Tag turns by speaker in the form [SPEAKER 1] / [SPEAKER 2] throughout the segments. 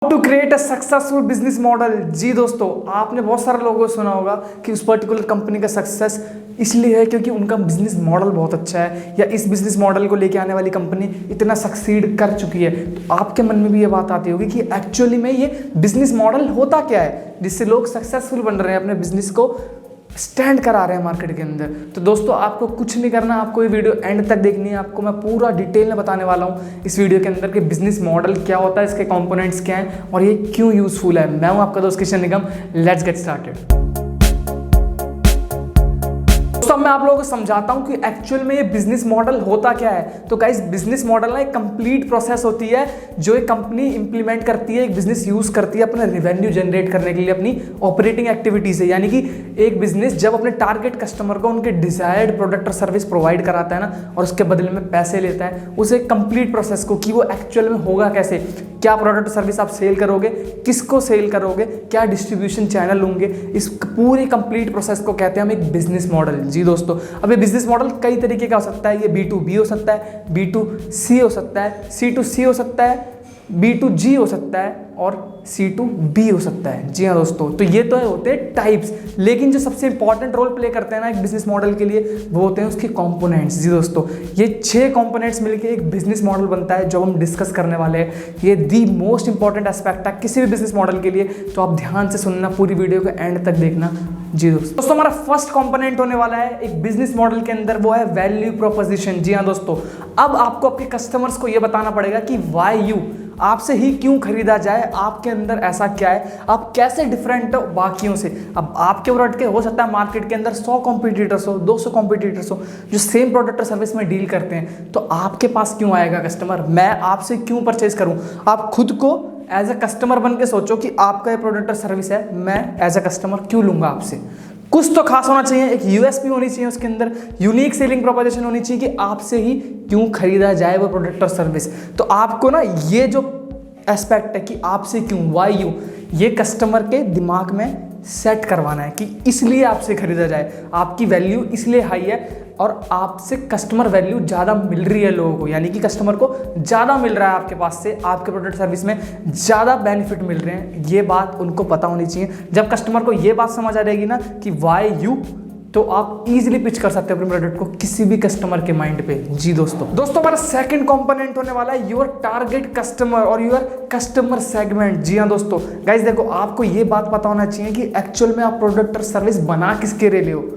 [SPEAKER 1] To create a successful business model. जी दोस्तों, आपने बहुत सारे लोगों को सुना होगा कि उस पर्टिकुलर कंपनी का सक्सेस इसलिए है क्योंकि उनका बिजनेस मॉडल बहुत अच्छा है, या इस बिजनेस मॉडल को लेके आने वाली कंपनी इतना सक्सीड कर चुकी है। तो आपके मन में भी ये बात आती होगी कि एक्चुअली में ये बिजनेस मॉडल होता क्या है जिससे लोग सक्सेसफुल बन रहे हैं, अपने बिजनेस को स्टैंड करा रहे हैं मार्केट के अंदर। तो दोस्तों, आपको कुछ नहीं करना, आपको ये वीडियो एंड तक देखनी है। आपको मैं पूरा डिटेल में बताने वाला हूँ इस वीडियो के अंदर कि बिजनेस मॉडल क्या होता है, इसके कंपोनेंट्स क्या हैं और ये क्यों यूजफुल है। मैं हूँ आपका दोस्त Kishan Nigam. Let's get started. तो मैं आप लोगों को समझाता हूं कि एक्चुअल में ये बिजनेस मॉडल होता क्या है। तो गाइस, बिजनेस मॉडल ना एक कंप्लीट प्रोसेस होती है जो एक कंपनी इंप्लीमेंट करती है, एक बिजनेस यूज करती है अपना रेवेन्यू जनरेट करने के लिए अपनी ऑपरेटिंग एक्टिविटी से। यानी कि एक बिजनेस जब अपने टारगेट कस्टमर को उनके डिजायर्ड प्रोडक्ट और सर्विस प्रोवाइड कराता है ना, और उसके बदले में पैसे लेता है, उसे कंप्लीट प्रोसेस को कि वो एक्चुअल में होगा कैसे, क्या प्रोडक्ट और सर्विस आप सेल करोगे, किसको सेल करोगे, क्या डिस्ट्रीब्यूशन चैनल होंगे, इस पूरी कंप्लीट प्रोसेस को कहते हैं हम एक बिजनेस मॉडल। जी दोस्तों, अब ये बिजनेस मॉडल कई तरीके का हो सकता है। ये B2B हो सकता है, B2C हो सकता है, C2C हो सकता है, B2G हो सकता है और C2B हो सकता है। जी हाँ दोस्तों, तो ये तो होते हैं टाइप्स, लेकिन जो सबसे इंपॉर्टेंट रोल प्ले करते हैं ना एक बिजनेस मॉडल के लिए, वो होते हैं उसके कंपोनेंट्स। जी दोस्तों, ये 6 कंपोनेंट्स मिलकर एक बिजनेस मॉडल बनता है जो हम डिस्कस करने वाले हैं। ये दी मोस्ट इंपॉर्टेंट एस्पेक्ट है किसी भी बिजनेस मॉडल के लिए, तो आप ध्यान से सुनना, पूरी वीडियो को एंड तक देखना। जी दोस्तों, हमारा फर्स्ट कंपोनेंट होने वाला है एक बिजनेस मॉडल के अंदर, वो है वैल्यू प्रोपोजिशन। जी हाँ दोस्तों, अब आपको आपके कस्टमर्स को यह बताना पड़ेगा कि व्हाई यू, आपसे ही क्यों खरीदा जाए, आपके अंदर ऐसा क्या है, आप कैसे डिफरेंट हो बाकियों से। अब आपके प्रोडक्ट के हो सकता है मार्केट के अंदर 100 कॉम्पिटिटर्स हो, 200 कॉम्पिटिटर्स हो जो सेम प्रोडक्ट और सर्विस में डील करते हैं, तो आपके पास क्यों आएगा कस्टमर, मैं आपसे क्यों परचेज करूं। आप खुद को एज ए कस्टमर बन के सोचो कि आपका ये प्रोडक्ट और सर्विस है, मैं एज ए कस्टमर क्यों लूंगा आपसे। कुछ तो खास होना चाहिए, एक यूएसपी होनी चाहिए उसके अंदर, यूनिक सेलिंग प्रोपोजिशन होनी चाहिए कि आपसे ही क्यों खरीदा जाए वो प्रोडक्ट और सर्विस। तो आपको ना ये जो एस्पेक्ट है कि आपसे क्यों, व्हाई यू, ये कस्टमर के दिमाग में सेट करवाना है कि इसलिए आपसे खरीदा जाए, आपकी वैल्यू इसलिए हाई है और आपसे कस्टमर वैल्यू ज़्यादा मिल रही है लोगों को, यानी कि कस्टमर को ज़्यादा मिल रहा है आपके पास से, आपके प्रोडक्ट सर्विस में ज़्यादा बेनिफिट मिल रहे हैं। ये बात उनको पता होनी चाहिए। जब कस्टमर को ये बात समझ आ जाएगी ना कि व्हाई यू, तो आप इजीली पिच कर सकते हैं अपने प्रोडक्ट को किसी भी कस्टमर के माइंड पे। जी दोस्तों, हमारा सेकंड कंपोनेंट होने वाला है योर टारगेट कस्टमर और योर कस्टमर सेगमेंट। जी हाँ दोस्तों, गाइस देखो, आपको ये बात पता होना चाहिए कि एक्चुअल में आप प्रोडक्ट और सर्विस बना किसके लिए हो,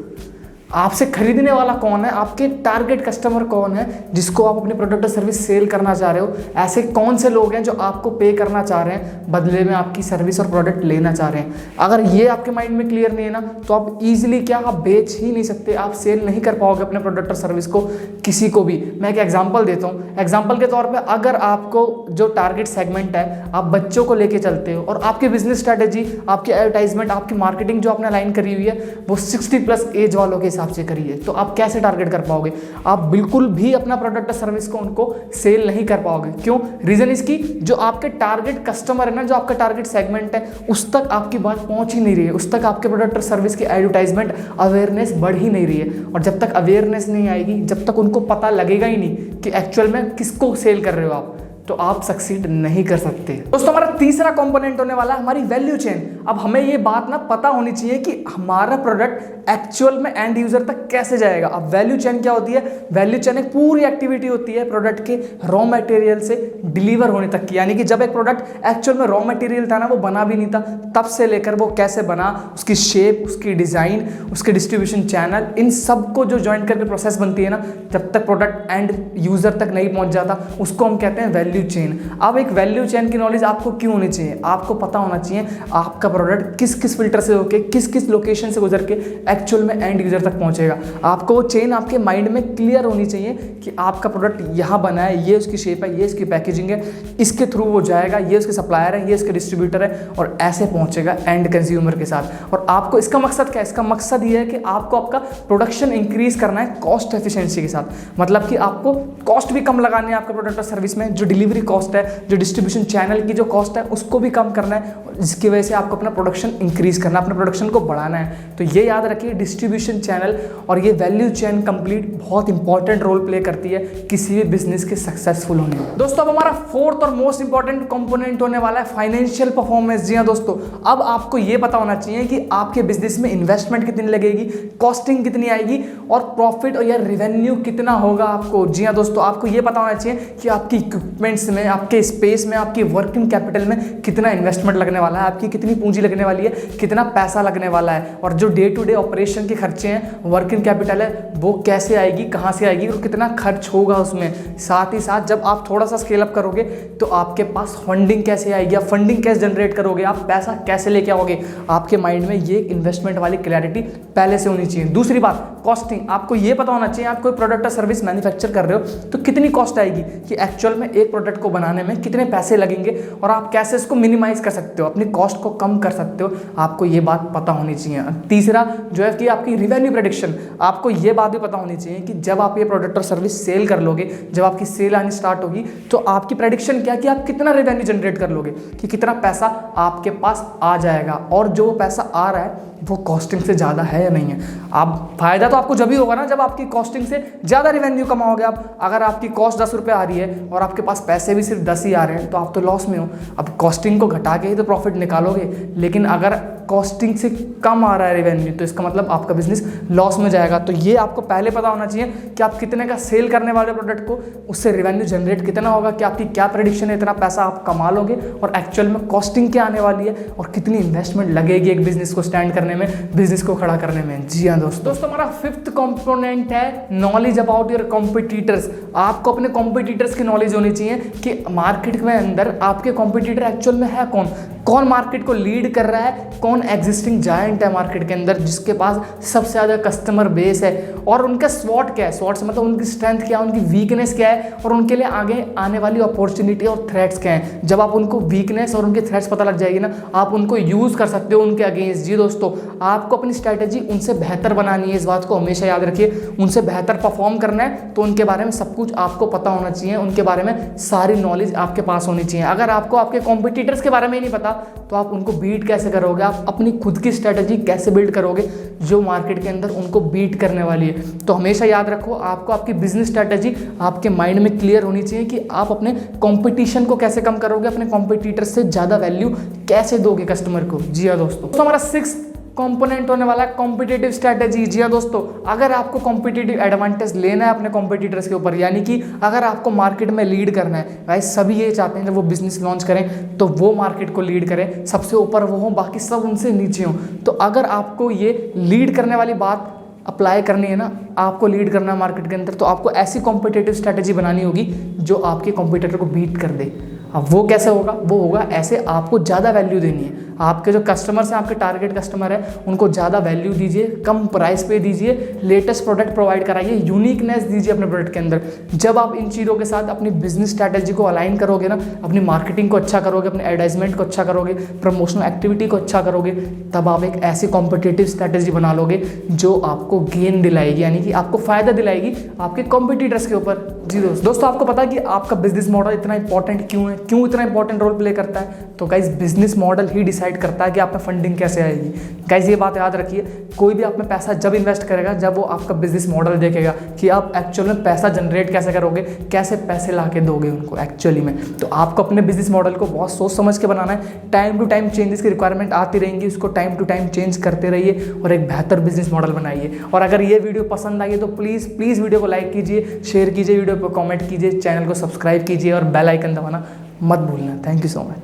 [SPEAKER 1] आपसे खरीदने वाला कौन है, आपके टारगेट कस्टमर कौन है जिसको आप अपने प्रोडक्ट और सर्विस सेल करना चाह रहे हो। ऐसे कौन से लोग हैं जो आपको पे करना चाह रहे हैं, बदले में आपकी सर्विस और प्रोडक्ट लेना चाह रहे हैं। अगर ये आपके माइंड में क्लियर नहीं है ना, तो आप इजीली क्या, आप बेच ही नहीं सकते, आप सेल नहीं कर पाओगे अपने प्रोडक्ट और सर्विस को किसी को भी। मैं एक एग्जाम्पल देता हूँ। एग्जाम्पल के तौर पर, अगर आपको जो टारगेट सेगमेंट है, आप बच्चों को लेके चलते हो और आपकी बिजनेस स्ट्रैटेजी, आपकी एडवर्टाइजमेंट, आपकी मार्केटिंग जो आपने लाइन करी हुई है वो 60+ एज वालों के से करिए, तो आप कैसे टारगेट कर पाओगे। आप बिल्कुल भी अपना प्रोडक्ट और सर्विस को उनको सेल नहीं कर पाओगे। क्यों? रीजन इसकी, जो आपके टारगेट कस्टमर है ना, जो आपका टारगेट सेगमेंट है, उस तक आपकी बात पहुंच ही नहीं रही है, उस तक आपके प्रोडक्ट और सर्विस की एडवर्टाइजमेंट अवेयरनेस बढ़ ही नहीं रही है। और जब तक अवेयरनेस नहीं आएगी, जब तक उनको पता लगेगा ही नहीं कि एक्चुअल में किसको सेल कर रहे हो आप, तो आप सक्सीड नहीं कर सकते। दोस्तों, हमारा तीसरा कंपोनेंट होने वाला है हमारी वैल्यू चेन। अब हमें ये बात ना पता होनी चाहिए कि हमारा प्रोडक्ट एक्चुअल में एंड यूजर तक कैसे जाएगा। अब वैल्यू चेन क्या होती है? वैल्यू चेन एक पूरी एक्टिविटी होती है प्रोडक्ट के रॉ मटेरियल से डिलीवर होने तक की। यानी कि जब एक प्रोडक्ट एक्चुअल में रॉ मटेरियल था ना, वो बना भी नहीं था, तब से लेकर वो कैसे बना, उसकी शेप, उसकी डिजाइन, उसके डिस्ट्रीब्यूशन चैनल, इन सबको जो ज्वाइन करके प्रोसेस बनती है ना, जब तक प्रोडक्ट एंड यूजर तक नहीं पहुंच जाता, उसको हम कहते हैं वैल्यू चेन। अब एक वैल्यू चेन की नॉलेज आपको क्यों होनी चाहिए? आपको पता होना चाहिए आपका प्रोडक्ट किस किस फिल्टर से होके, किस किस लोकेशन से गुजर के एक्चुअल में एंड यूजर तक पहुंचेगा। आपको वो चेन आपके माइंड में क्लियर होनी चाहिए कि आपका प्रोडक्ट यहाँ बना है, ये उसकी शेप है, ये इसकी पैकेजिंग है, इसके थ्रू वो जाएगा, ये उसके सप्लायर है, ये इसके डिस्ट्रीब्यूटर है, और ऐसे पहुंचेगा एंड कंज्यूमर के साथ। और आपको इसका मकसद क्या है? इसका मकसद ये है कि आपको आपका प्रोडक्शन इंक्रीज करना है कॉस्ट एफिशिएंसी के साथ। मतलब कि आपको कॉस्ट भी कम लगानी है आपके प्रोडक्ट और सर्विस में, जो डिलीवरी कॉस्ट है, जो डिस्ट्रीब्यूशन चैनल की जो कॉस्ट है, उसको भी कम करना है, जिसकी वजह से आपको अपना प्रोडक्शन इंक्रीज करना, अपने प्रोडक्शन को बढ़ाना है। तो ये याद रखिए, डिस्ट्रीब्यूशन चैनल और ये वैल्यू चेन कंप्लीट बहुत इंपॉर्टेंट रोल प्ले करती है किसी भी बिजनेस के सक्सेसफुल होने में। दोस्तों अब हमारा फोर्थ और मोस्ट इंपॉर्टेंट कंपोनेंट होने वाला है फाइनेंशियल परफॉर्मेंस। जी हाँ दोस्तों, अब आपको ये पता होना चाहिए कि आपके बिजनेस में इन्वेस्टमेंट कितनी लगेगी, कॉस्टिंग कितनी आएगी और प्रॉफिट और या रेवेन्यू कितना होगा आपको। जी हाँ दोस्तों, आपको ये पता होना चाहिए कि आपकी इक्विपमेंट्स में, आपके स्पेस में, आपकी वर्किंग कैपिटल में कितना इन्वेस्टमेंट लगने वाला है, आपकी कितनी पूंजी लगने वाली है, कितना पैसा लगने वाला है, और जो डे टू डे ऑपरेशन के खर्चे हैं, वर्किंग कैपिटल है, वो कैसे आएगी, कहाँ से आएगी और कितना खर्च होगा उसमें। साथ ही साथ जब आप थोड़ा सा स्केल अप करोगे तो आपके पास फंडिंग कैसे आएगी, आप फंडिंग कैसे जनरेट करोगे, आप पैसा कैसे लेके आओगे, आपके माइंड में ये इन्वेस्टमेंट वाली क्लैरिटी पहले से होनी चाहिए। दूसरी बात, कॉस्टिंग, आपको ये पता होना चाहिए आप कोई प्रोडक्ट और सर्विस मैन्युफैक्चर कर रहे हो तो कितनी कॉस्ट आएगी, कि एक्चुअल में एक प्रोडक्ट को बनाने में कितने पैसे लगेंगे और आप कैसे इसको मिनिमाइज कर सकते हो, अपनी कॉस्ट को कम कर सकते हो, आपको ये बात पता होनी चाहिए। तीसरा जो है कि आपकी रिवेन्यू प्रेडिक्शन, आपको ये बात भी पता होनी चाहिए कि जब आप ये प्रोडक्ट और सर्विस सेल कर लोगे, जब आपकी सेल आनी स्टार्ट होगी तो आपकी प्रेडिक्शन क्या, कि आप कितना रेवेन्यू जनरेट कर लोगे, कि कितना पैसा आपके पास आ जाएगा और जो पैसा आ रहा है वो कॉस्टिंग से ज़्यादा है या नहीं है। आप फायदा तो आपको जब ही होगा ना जब आपकी कॉस्टिंग से ज़्यादा रेवेन्यू कमाओगे आप। अगर आपकी कॉस्ट 10 रुपये आ रही है और आपके पास पैसे भी सिर्फ 10 ही आ रहे हैं तो आप तो लॉस में हो। अब कॉस्टिंग को घटा के ही तो प्रॉफिट निकालोगे, लेकिन अगर कॉस्टिंग से कम आ रहा है रेवेन्यू तो इसका मतलब आपका बिजनेस लॉस में जाएगा। तो ये आपको पहले पता होना चाहिए कि आप कितने का सेल करने वाले प्रोडक्ट को, उससे रेवेन्यू जनरेट कितना होगा, कि आपकी क्या प्रेडिक्शन है, इतना पैसा आप कमा लोगे और एक्चुअल में कॉस्टिंग क्या आने वाली है और कितनी इन्वेस्टमेंट लगेगी एक बिजनेस को स्टैंड करने में, बिजनेस को खड़ा करने में। जी हाँ दोस्तों, हमारा फिफ्थ कंपोनेंट है नॉलेज अबाउट योर कॉम्पिटिटर्स। आपको अपने कॉम्पिटिटर्स की नॉलेज होनी चाहिए कि मार्केट में अंदर आपके कॉम्पिटिटर एक्चुअल में है कौन, कौन मार्केट को लीड कर रहा है, कौन एग्जिस्टिंग जायंट है मार्केट के अंदर जिसके पास सबसे ज़्यादा कस्टमर बेस है, और उनका स्वॉट क्या है, स्वॉट से मतलब उनकी स्ट्रेंथ क्या है, उनकी वीकनेस क्या है और उनके लिए आगे आने वाली अपॉर्चुनिटी और थ्रेट्स क्या हैं। जब आप उनको वीकनेस और उनके थ्रेट्स पता लग जाएगी ना, आप उनको यूज़ कर सकते हो उनके अगेंस्ट। जी दोस्तों, आपको अपनी स्ट्रैटेजी उनसे बेहतर बनानी है, इस बात को हमेशा याद रखिए। उनसे बेहतर परफॉर्म करना है तो उनके बारे में सब कुछ आपको पता होना चाहिए, उनके बारे में सारी नॉलेज आपके पास होनी चाहिए। अगर आपको आपके कॉम्पिटिटर्स के बारे में ही नहीं पता तो आप उनको बीट कैसे करोगे, आप अपनी खुद की स्ट्रैटेजी कैसे बिल्ड करोगे जो मार्केट के अंदर उनको बीट करने वाली है। तो हमेशा याद रखो, आपको आपकी बिजनेस स्ट्रैटेजी आपके माइंड में क्लियर होनी चाहिए कि आप अपने कंपटीशन को कैसे कम करोगे, अपने कॉम्पिटिटर से ज़्यादा वैल्यू कैसे दोगे कस्टमर को। जी हाँ दोस्तों, तो हमारा 6th कंपोनेंट होने वाला है कॉम्पिटिटिव स्ट्रैटेजी। जी हाँ दोस्तों, अगर आपको कॉम्पिटिटिव एडवांटेज लेना है अपने कॉम्पिटिटर्स के ऊपर, यानी कि अगर आपको मार्केट में लीड करना है, गाइस सभी ये चाहते हैं जब वो बिजनेस लॉन्च करें तो वो मार्केट को लीड करें, सबसे ऊपर वो हो, बाकी सब उनसे नीचे हों। तो अगर आपको ये लीड करने वाली बात अप्लाई करनी है ना, आपको लीड करना है मार्केट के अंदर, तो आपको ऐसी कॉम्पिटिटिव स्ट्रैटेजी बनानी होगी जो आपके कॉम्पिटिटर को बीट कर दे। अब वो कैसे होगा, वो होगा ऐसे, आपको ज़्यादा वैल्यू देनी है, आपके जो कस्टमर्स हैं, आपके टारगेट कस्टमर है, उनको ज़्यादा वैल्यू दीजिए, कम प्राइस पे दीजिए, लेटेस्ट प्रोडक्ट प्रोवाइड कराइए, यूनिकनेस दीजिए अपने प्रोडक्ट के अंदर। जब आप इन चीज़ों के साथ अपनी बिजनेस स्ट्रैटेजी को अलाइन करोगे ना, अपनी मार्केटिंग को अच्छा करोगे, अपने एडवर्टाइजमेंट को अच्छा करोगे, प्रमोशनल एक्टिविटी को अच्छा करोगे, तब आप एक ऐसी कॉम्पिटिटिव स्ट्रैटेजी बना लोगे जो आपको गेन दिलाएगी, यानी कि आपको फ़ायदा दिलाएगी आपके कॉम्पिटिटर्स के ऊपर। जी दोस्तों, आपको पता है कि आपका बिजनेस मॉडल इतना इंपॉर्टेंट क्यों है, क्यों इतना इंपॉर्टेंट रोल प्ले करता है? तो गाइस, बिजनेस मॉडल ही डिसाइड करता है कि आप में फंडिंग कैसे आएगी। गाइस, ये बात याद रखिए, कोई भी आप में पैसा जब इन्वेस्ट करेगा जब वो आपका बिजनेस मॉडल देखेगा कि आप एक्चुअल में पैसा जनरेट कैसे करोगे, कैसे पैसे ला के दोगे उनको एक्चुअली में। तो आपको अपने बिजनेस मॉडल को बहुत सोच समझ के बनाना है। टाइम टू टाइम चेंजेस की रिक्वायरमेंट आती रहेंगी, उसको टाइम टू टाइम चेंज करते रहिए और एक बेहतर बिजनेस मॉडल बनाइए। और अगर ये वीडियो पसंद आई है तो प्लीज़ वीडियो को लाइक कीजिए, शेयर कीजिए, वीडियो पर कॉमेंट कीजिए, चैनल को सब्सक्राइब कीजिए और बेल आइकन दबाना मत भूलना। Thank you so much.